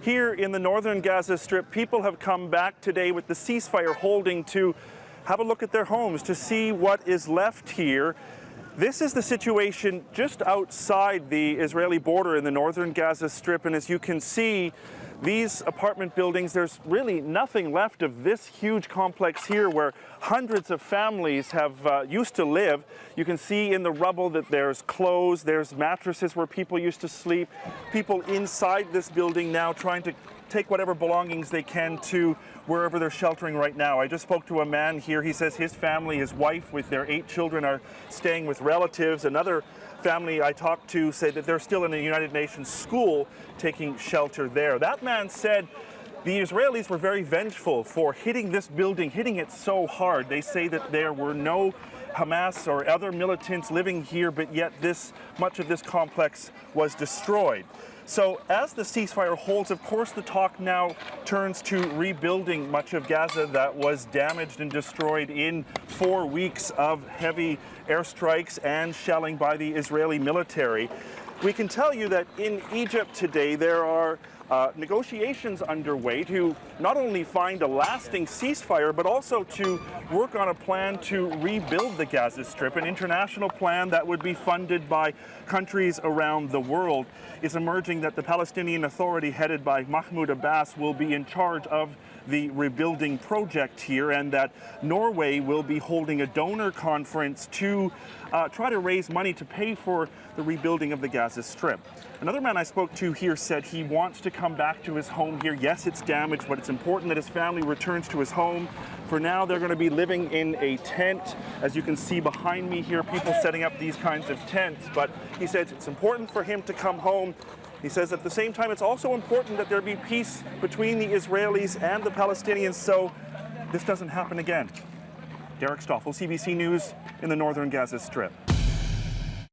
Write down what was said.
here in the northern Gaza Strip, people have come back today with the ceasefire holding to have a look at their homes, to see what is left here. This is the situation just outside the Israeli border in the northern Gaza Strip, and as you can see, these apartment buildings, there's really nothing left of this huge complex here where hundreds of families have used to live. You can see in the rubble that there's clothes, there's mattresses where people used to sleep. People inside this building now trying to take whatever belongings they can to wherever they're sheltering right now. I just spoke to a man here. He says his family, his wife with their 8 children are staying with relatives. Another family I talked to say that they're still in a United Nations school taking shelter there. That man said the Israelis were very vengeful for hitting this building, hitting it so hard. They say that there were no Hamas or other militants living here, but yet much of this complex was destroyed. So as the ceasefire holds, of course, the talk now turns to rebuilding much of Gaza that was damaged and destroyed in 4 weeks of heavy airstrikes and shelling by the Israeli military. We can tell you that in Egypt today there are negotiations underway to not only find a lasting ceasefire, but also to work on a plan to rebuild the Gaza Strip. An international plan that would be funded by countries around the world is emerging that the Palestinian Authority, headed by Mahmoud Abbas, will be in charge of the rebuilding project here, and that Norway will be holding a donor conference to try to raise money to pay for the rebuilding of the Gaza Strip. Another man I spoke to here said he wants to come back to his home here. Yes, it's damaged, but it's important that his family returns to his home. For now, they're going to be living in a tent. As you can see behind me here, people setting up these kinds of tents. But he says it's important for him to come home. He says at the same time, it's also important that there be peace between the Israelis and the Palestinians so this doesn't happen again. Stoffel, CBC News in the northern Gaza Strip.